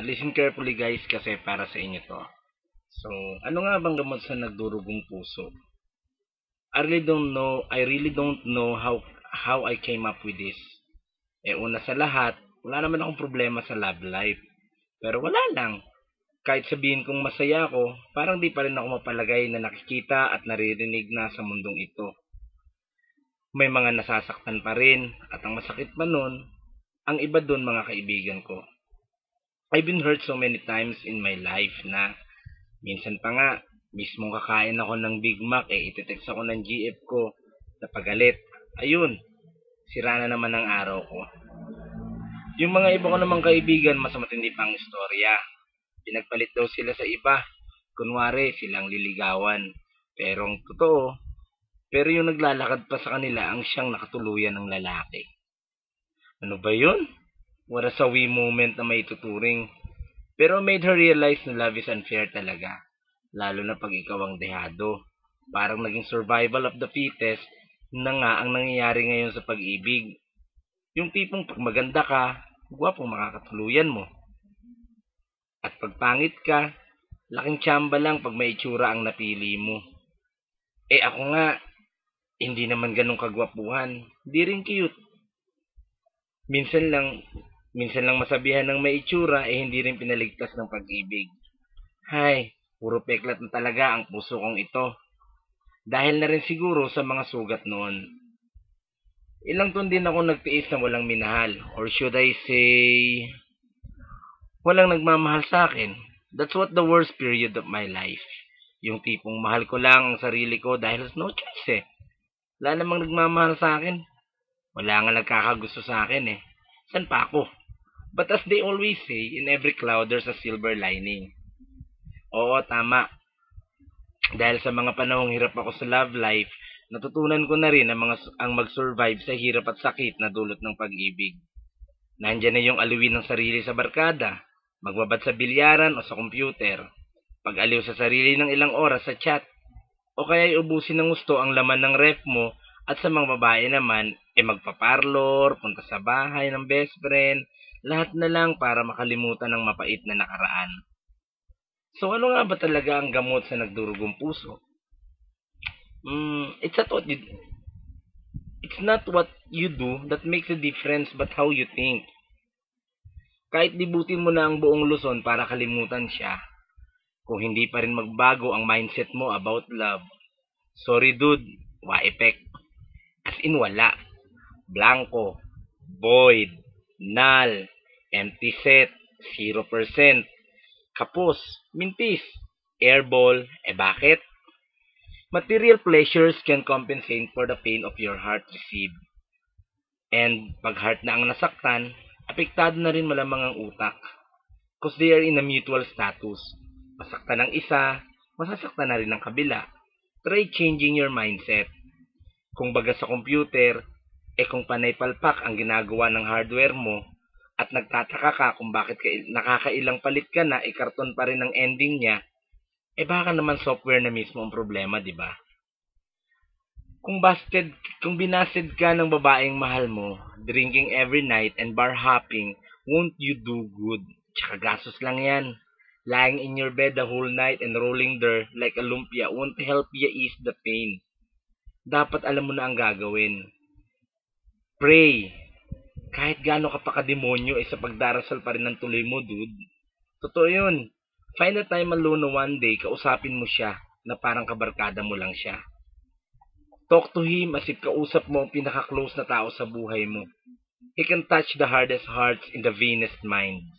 Listen carefully guys kasi para sa inyo to. So, ano nga bang gamot sa nagdurugong puso? I really don't know how I came up with this. Una sa lahat, wala naman akong problema sa love life. Pero wala lang. Kahit sabihin kong masaya ako, parang di pa rin ako mapalagay na nakikita at naririnig na sa mundong ito. May mga nasasaktan pa rin at ang masakit pa nun, ang iba dun mga kaibigan ko. I've been hurt so many times in my life na minsan pa nga, mismong kakain ako ng Big Mac, itetext ako ng GF ko na pagalit. Ayun, sira na naman ang araw ko. Yung mga iba ko namang kaibigan, mas matindi pang istorya. Pinagpalit daw sila sa iba. Kunwari, silang liligawan. Pero ang totoo, pero yung naglalakad pa sa kanila ang siyang nakatuluyan ng lalaki. Ano ba yun? What a sawi moment na may tuturing. Pero made her realize na love is unfair talaga. Lalo na pag ikaw ang dehado. Parang naging survival of the fittest na nga ang nangyayari ngayon sa pag-ibig. Yung tipong pag maganda ka, gwapong makakatuluyan mo. At pag pangit ka, laking tsamba lang pag may itsura ang napili mo. Ako nga, hindi naman ganun kagwapuhan. Di rin cute. Minsan lang, minsan lang masabihan ng may itsura hindi rin pinaligtas ng pag-ibig. Hay, puro peklat na talaga ang puso kong ito. Dahil na rin siguro sa mga sugat noon. Ilang taon din ako nagtiis na walang minahal. Or should I say, walang nagmamahal sa akin. That's what the worst period of my life. Yung tipong mahal ko lang ang sarili ko dahil no choice Wala namang nagmamahal sa akin. Wala nga nagkakagusto sa akin San pa ako? But as they always say, in every cloud there's a silver lining. Oo, tama. Dahil sa mga panahong hirap ako sa love life, natutunan ko na rin ang mag-survive sa hirap at sakit na dulot ng pag-ibig. Nandyan na yung aluwin ng sarili sa barkada, magbabad sa bilyaran o sa computer, pag-aliw sa sarili ng ilang oras sa chat, o kaya ubusin ng gusto ang laman ng ref mo at sa mga babae naman, magpaparlor, punta sa bahay ng best friend, lahat na lang para makalimutan ng mapait na nakaraan. So ano nga ba talaga ang gamot sa nagdurugong puso? It's not what you do that makes a difference but how you think. Kahit dibutin mo na ang buong Luzon para kalimutan siya, kung hindi pa rin magbago ang mindset mo about love, sorry dude, wa-effect. As in wala. Blanco, void, null, empty set, 0%, kapos, mintis, airball, bakit? Material pleasures can compensate for the pain of your heart received. And pag heart na ang nasaktan, apektado na rin malamang ang utak. Because they are in a mutual status. Masaktan ang isa, masasaktan na rin ang kabila. Try changing your mindset. Kung baga sa computer, kung panay palpak ang ginagawa ng hardware mo, at nagtataka ka kung bakit nakakailang palit ka na, karton pa rin ang ending niya, baka naman software na mismo ang problema, di ba? Kung binasted ka ng babaeng mahal mo, drinking every night and bar hopping, won't you do good? Tsaka gastos lang yan. Lying in your bed the whole night and rolling there like a lumpia won't help you ease the pain. Dapat alam mo na ang gagawin. Pray. Kahit gaano ka pa kademonyo, sa pagdarasal pa rin ang tuloy mo, dude. Totoo yun. Find a time alone na one day, kausapin mo siya na parang kabarkada mo lang siya. Talk to him as if kausap mo ang pinaka-close na tao sa buhay mo. He can touch the hardest hearts in the vainest minds.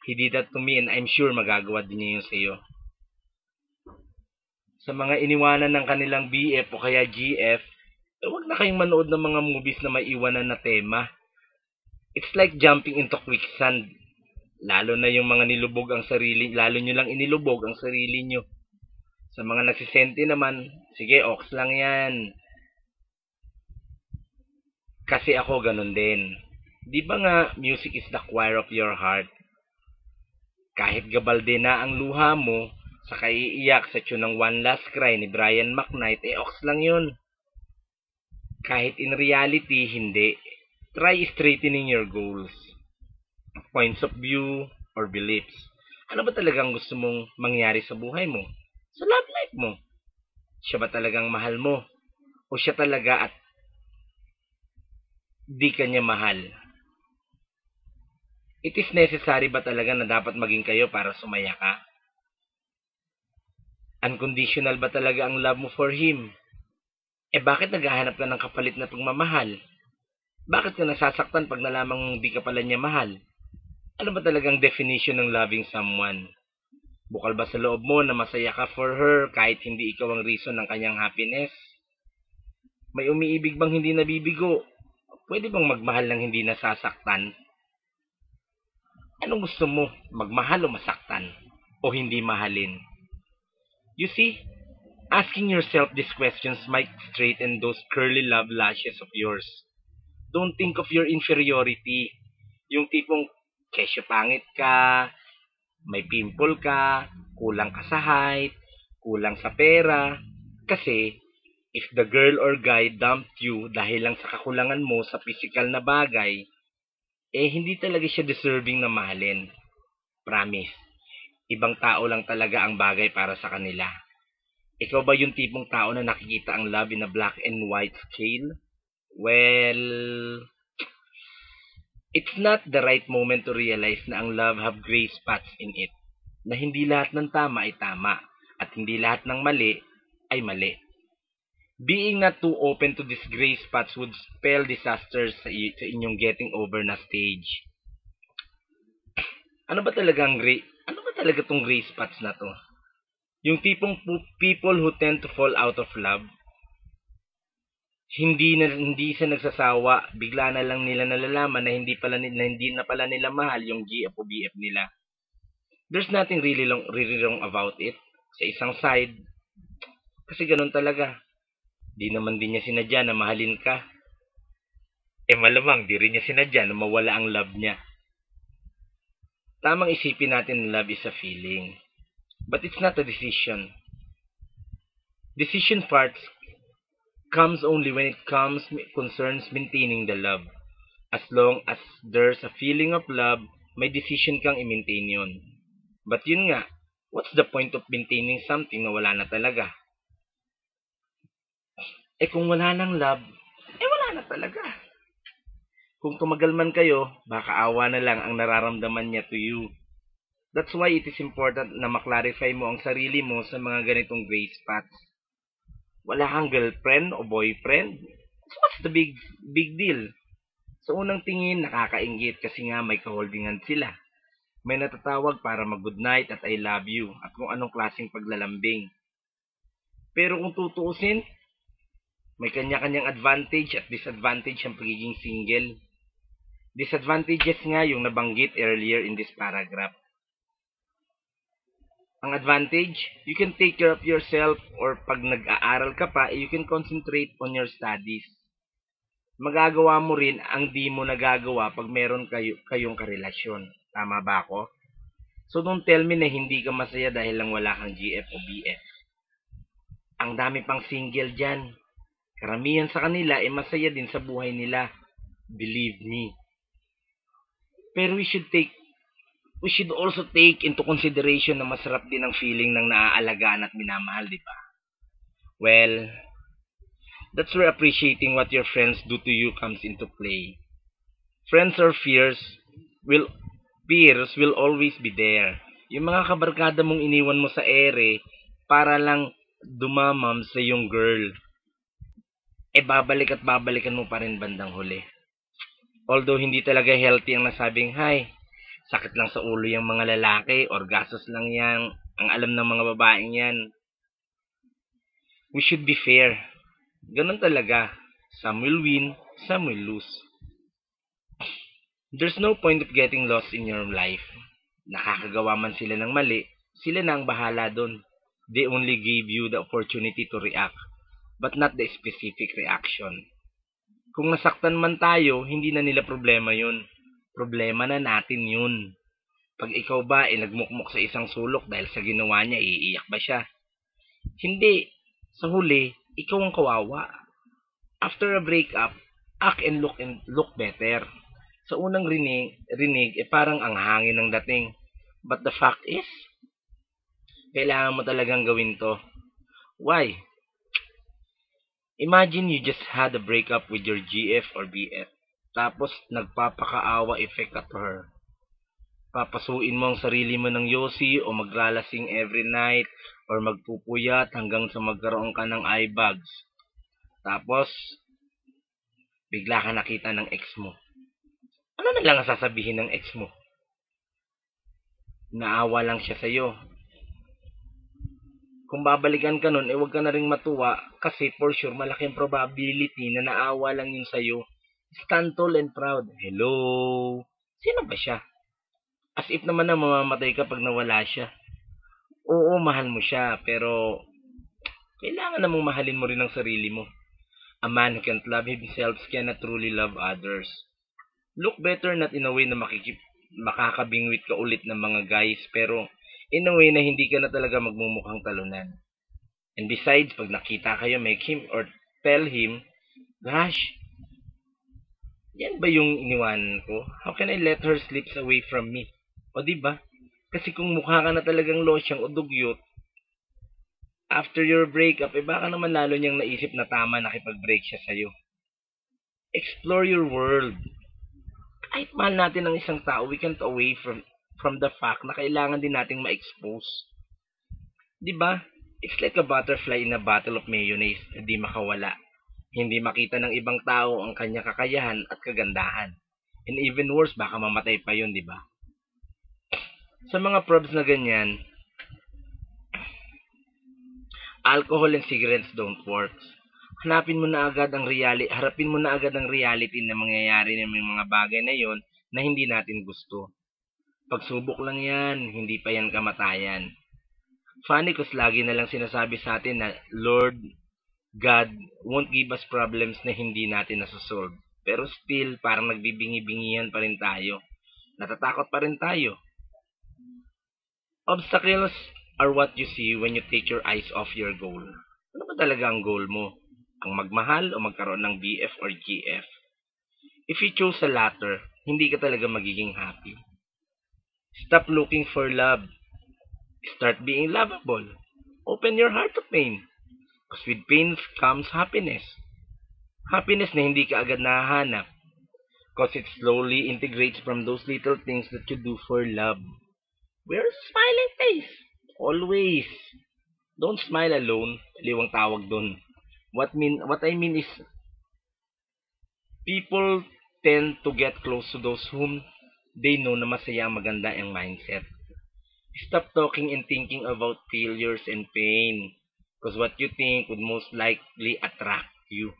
He did that to me and I'm sure magagawa din niya yun sa'yo. Sa mga iniwanan ng kanilang BF o kaya GF, huwag na kayong manood ng mga movies na may iwanan na tema. It's like jumping into quicksand. Lalo na yung mga lalo nyo lang inilubog ang sarili nyo. Sa mga nagsisenti naman, sige, ox lang yan. Kasi ako ganun din. Di ba nga, music is the choir of your heart? Kahit gabalde na ang luha mo, sa kaiiyak sa tune ng One Last Cry ni Brian McKnight, ox lang yun. Kahit in reality, hindi. Try straightening your goals. points of view, or beliefs. Ano ba talagang gusto mong mangyari sa buhay mo? Sa love life mo? Siya ba talagang mahal mo? O siya talaga at di kanya mahal? It is necessary ba talaga na dapat maging kayo para sumaya ka? Unconditional ba talaga ang love mo for him? Bakit naghahanap ka ng kapalit na pagmamahal? Bakit ka nasasaktan pag nalamang di ka pala niya mahal? Ano ba talagang definition ng loving someone? Bukal ba sa loob mo na masaya ka for her kahit hindi ikaw ang reason ng kanyang happiness? May umiibig bang hindi nabibigo? Pwede bang magmahal ng hindi nasasaktan? Anong gusto mo? Magmahal o masaktan? O hindi mahalin? You see, asking yourself these questions might straighten those curly love lashes of yours. Don't think of your inferiority. Yung tipong, kesyo pangit ka, may pimple ka, kulang ka sa height, kulang sa pera. Kasi, if the girl or guy dumped you dahil lang sa kakulangan mo sa physical na bagay, hindi talaga siya deserving na mahalin. Promise. Ibang tao lang talaga ang bagay para sa kanila. Ikaw ba yung tipong tao na nakikita ang love in a black and white scale? Well, it's not the right moment to realize na ang love have gray spots in it. Na hindi lahat ng tama ay tama at hindi lahat ng mali ay mali. Being not too open to these gray spots would spell disasters sa inyong getting over na stage. Ano ba talaga tong gray spots na to? Yung tipong people who tend to fall out of love, hindi sa nagsasawa, bigla na lang nila nalalaman na hindi na pala nila mahal yung GF o BF nila. There's nothing really wrong about it. Sa isang side, kasi ganun talaga. Di naman din niya sinadya na mahalin ka. Malamang di rin niya sinadya na mawala ang love niya. Tamang isipin natin na love is a feeling. But it's not a decision. Decision parts comes only when it concerns maintaining the love. As long as there's a feeling of love, may decision kang i-maintain yun. But yun nga, what's the point of maintaining something na wala na talaga? Kung wala nang love, wala na talaga. Kung tumagal man kayo, baka awa na lang ang nararamdaman niya to you. That's why it is important na maklarify mo ang sarili mo sa mga ganitong gray spots. Wala kang girlfriend o boyfriend? So what's the big deal? Sa unang tingin, nakakainggit kasi nga may kaholdingan sila. May natatawag para mag-good night at I love you at kung anong klaseng paglalambing. Pero kung tutuusin, may kanya-kanyang advantage at disadvantage ang pagiging single. Disadvantages nga yung nabanggit earlier in this paragraph. Ang advantage, you can take care of yourself or pag nag-aaral ka pa, you can concentrate on your studies. Magagawa mo rin ang di mo nagagawa pag meron kayong karelasyon. Tama ba ako? So don't tell me na hindi ka masaya dahil lang wala kang GF o BF. Ang dami pang single dyan. Karamihan sa kanila masaya din sa buhay nila. Believe me. Pero we should also take into consideration na masarap din ang feeling ng naaalagaan at minamahal, di ba? Well, that's where appreciating what your friends do to you comes into play. Friends or peers will always be there. Yung mga kabarkada mong iniwan mo sa ere para lang dumamam sa yung girl, babalik at babalikan mo pa rin bandang huli. Although hindi talaga healthy ang nasabing, "Hay, sakit lang sa ulo yung mga lalaki or gastos lang yan, ang alam ng mga babaeng yan." We should be fair. Ganun talaga. Some will win, some will lose. There's no point of getting lost in your life. Nakakagawa man sila ng mali, sila na ang bahala dun. They only gave you the opportunity to react, but not the specific reaction. Kung nasaktan man tayo, hindi na nila problema yun. Problema na natin yun. Pag ikaw ba nagmukmok sa isang sulok dahil sa ginawa niya, iiyak ba siya? Hindi. Sa huli, ikaw ang kawawa. After a breakup, act and look better. Sa unang rinig parang ang hangin ng dating. But the fact is, kailangan mo talagang gawin to. Why? Imagine you just had a breakup with your GF or BF. Tapos nagpapakaawa effect at her. Papasuin mo ang sarili mo ng yosi o maglalasing every night or magpupuyat hanggang sa magkaroon ka ng eye bags. Tapos, bigla ka nakita ng ex mo. Ano na lang ang sasabihin ng ex mo? Naawa lang siya sa'yo. Kung babalikan ka nun, huwag ka na rin matuwa kasi for sure malaki ang probability na naawa lang yun sa'yo. Stand tall and proud. Hello? Sino ba siya? As if naman na mamamatay ka pag nawala siya. Oo, mahal mo siya, pero kailangan namang mahalin mo rin ang sarili mo. A man who can't love himself cannot truly love others. Look better not in a way na makakabingwit ka ulit ng mga guys, pero in a way na hindi ka na talaga magmumukhang talunan. And besides, pag nakita kayo, make him or tell him, gosh, yan ba yung iniwanan ko? How can I let her slip away from me? O diba? Kasi kung mukha ka na talagang losyang o dugyot, after your breakup, baka naman lalo niyang naisip na tama nakipag-break siya sa'yo. Explore your world. Kahit mahal natin ang isang tao, we can't away from the fact na kailangan din nating ma-expose. Diba? It's like a butterfly in a bottle of mayonnaise na di makawala. Hindi makita ng ibang tao ang kanyang kakayahan at kagandahan. And even worse, baka mamatay pa yun, diba? Sa mga probs na ganyan, alcohol and cigarettes don't work. Harapin mo na agad ang reality na mangyayari ng mga bagay na yon na hindi natin gusto. Pagsubok lang yan, hindi pa yan kamatayan. Funny cause lagi na lang sinasabi sa atin na Lord, God won't give us problems na hindi natin nasosolve. Pero still, parang nagbibingi-bingihan pa rin tayo. Natatakot pa rin tayo. Obstacles are what you see when you take your eyes off your goal. Ano ba talaga ang goal mo? Ang magmahal o magkaroon ng BF or GF? If you choose the latter, hindi ka talaga magiging happy. Stop looking for love. Start being lovable. Open your heart to pain. Because with pain comes happiness. Happiness na hindi ka agad nahahanap. Because it slowly integrates from those little things that you do for love. We're smiling face. Always. Don't smile alone. Liwang tawag dun. What I mean is, people tend to get close to those whom they know na masaya maganda ang mindset. Stop talking and thinking about failures and pain. Because what you think would most likely attract you.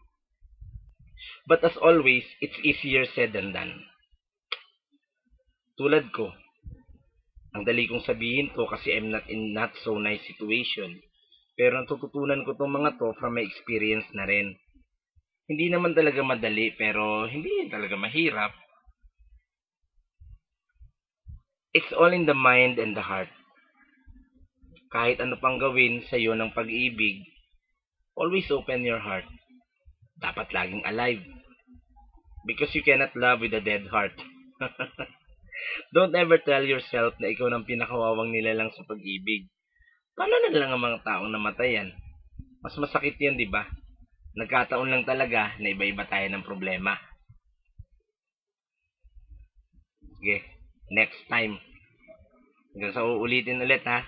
But as always, it's easier said than done. Tulad ko, ang dali kong sabihin to kasi I'm not in not so nice situation. Pero natututunan ko tong mga to from my experience na rin. Hindi naman talaga madali pero hindi rin talaga mahirap. It's all in the mind and the heart. Kahit ano pang gawin sa iyo ng pag-ibig, always open your heart. Dapat laging alive. Because you cannot love with a dead heart. Don't ever tell yourself na ikaw ng pinakawawang nilalang sa pag-ibig. Paano na lang ang mga taong namatayan? Mas masakit yan, di ba? Nagkataon lang talaga na iba-iba tayo ng problema. Sige, next time. Hanggang sa uulitin ulit ha.